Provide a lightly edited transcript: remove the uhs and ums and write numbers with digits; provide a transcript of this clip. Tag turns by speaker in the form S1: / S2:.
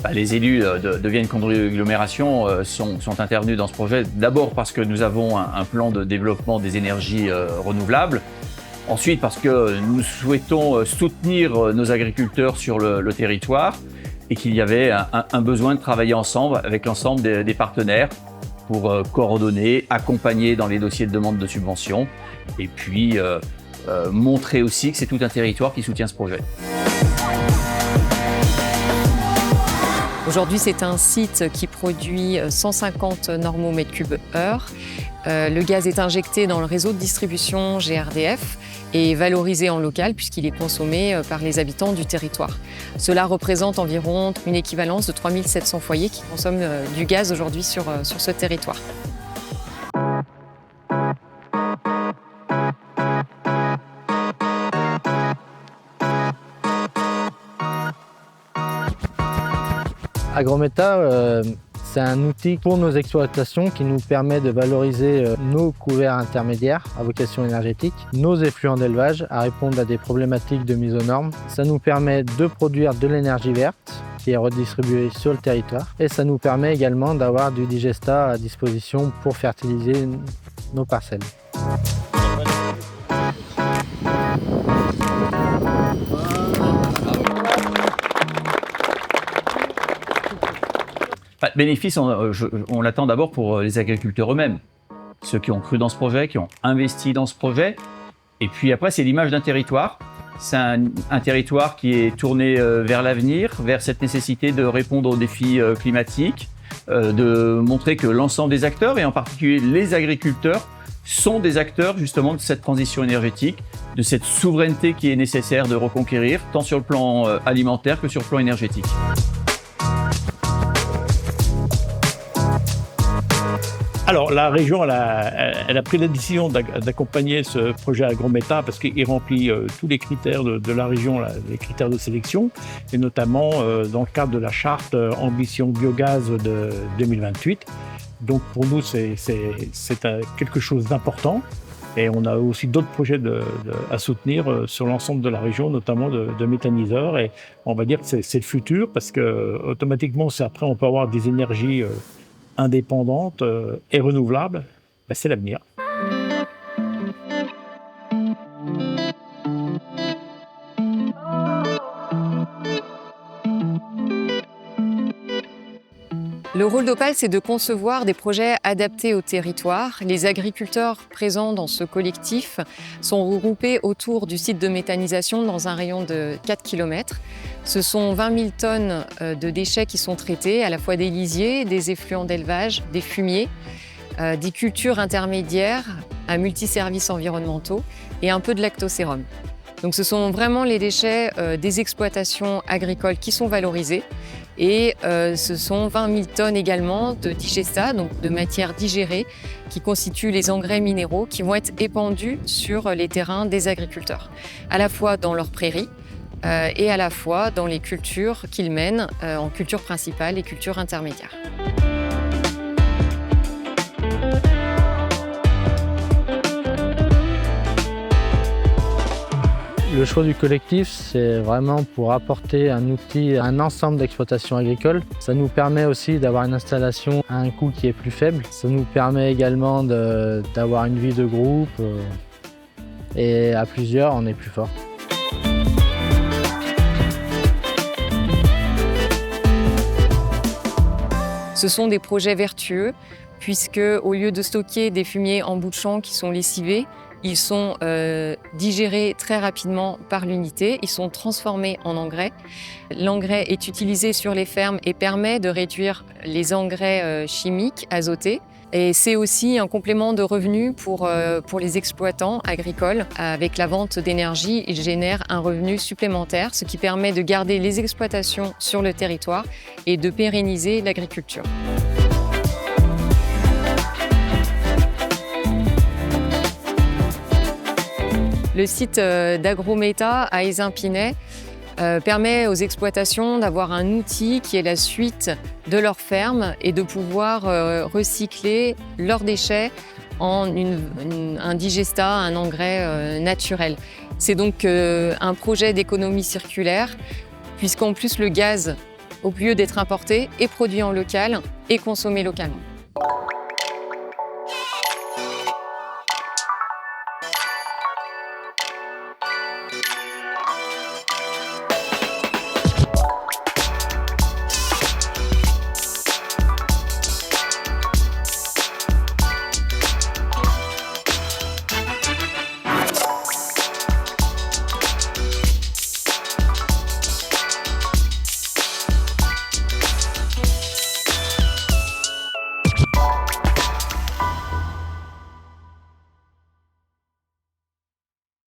S1: Les élus de Vienne Conglomération sont intervenus dans ce projet, d'abord parce que nous avons un plan de développement des énergies renouvelables, ensuite parce que nous souhaitons soutenir nos agriculteurs sur le territoire et qu'il y avait un besoin de travailler ensemble avec l'ensemble des partenaires pour coordonner, accompagner dans les dossiers de demande de subvention et puis montrer aussi que c'est tout un territoire qui soutient ce projet.
S2: Aujourd'hui, c'est un site qui produit 150 normaux mètres cubes/heure. Le gaz est injecté dans le réseau de distribution GRDF et valorisé en local puisqu'il est consommé par les habitants du territoire. Cela représente environ une équivalence de 3700 foyers qui consomment du gaz aujourd'hui sur ce territoire.
S3: Agrometa, c'est un outil pour nos exploitations qui nous permet de valoriser nos couverts intermédiaires à vocation énergétique, nos effluents d'élevage à répondre à des problématiques de mise aux normes. Ça nous permet de produire de l'énergie verte qui est redistribuée sur le territoire et ça nous permet également d'avoir du digestat à disposition pour fertiliser nos parcelles.
S1: Le bénéfice, on l'attend d'abord pour les agriculteurs eux-mêmes, ceux qui ont cru dans ce projet, qui ont investi dans ce projet. Et puis après, c'est l'image d'un territoire. C'est un territoire qui est tourné vers l'avenir, vers cette nécessité de répondre aux défis climatiques, de montrer que l'ensemble des acteurs, et en particulier les agriculteurs, sont des acteurs justement de cette transition énergétique, de cette souveraineté qui est nécessaire de reconquérir, tant sur le plan alimentaire que sur le plan énergétique.
S4: Alors, la région, elle a pris la décision d'accompagner ce projet Agrometa parce qu'il remplit tous les critères de la région, les critères de sélection, et notamment dans le cadre de la charte Ambition Biogaz de 2028. Donc, pour nous, c'est quelque chose d'important. Et on a aussi d'autres projets à soutenir sur l'ensemble de la région, notamment de méthaniseurs. Et on va dire que c'est le futur parce que automatiquement, après, on peut avoir des énergies indépendantes et renouvelables. C'est l'avenir.
S2: Le rôle d'Opale, c'est de concevoir des projets adaptés au territoire. Les agriculteurs présents dans ce collectif sont regroupés autour du site de méthanisation dans un rayon de 4 km. Ce sont 20 000 tonnes de déchets qui sont traités, à la fois des lisiers, des effluents d'élevage, des fumiers, des cultures intermédiaires à multiservices environnementaux et un peu de lactosérum. Donc ce sont vraiment les déchets des exploitations agricoles qui sont valorisés. Et ce sont 20 000 tonnes également de digestat, donc de matières digérées, qui constituent les engrais minéraux qui vont être épandus sur les terrains des agriculteurs, à la fois dans leurs prairies et à la fois dans les cultures qu'ils mènent en culture principale et culture intermédiaire.
S3: Le choix du collectif, c'est vraiment pour apporter un outil à un ensemble d'exploitations agricoles. Ça nous permet aussi d'avoir une installation à un coût qui est plus faible. Ça nous permet également d'avoir une vie de groupe et à plusieurs, on est plus fort.
S2: Ce sont des projets vertueux puisque au lieu de stocker des fumiers en bout de champ qui sont lessivés, ils sont digérés très rapidement par l'unité, ils sont transformés en engrais. L'engrais est utilisé sur les fermes et permet de réduire les engrais chimiques azotés. Et c'est aussi un complément de revenus pour les exploitants agricoles. Avec la vente d'énergie, ils génèrent un revenu supplémentaire, ce qui permet de garder les exploitations sur le territoire et de pérenniser l'agriculture. Le site d'Agrometa à Ézin-Pinay permet aux exploitations d'avoir un outil qui est la suite de leur ferme et de pouvoir recycler leurs déchets en un digestat, un engrais naturel. C'est donc un projet d'économie circulaire puisqu'en plus le gaz au lieu d'être importé et produit en local et consommé localement.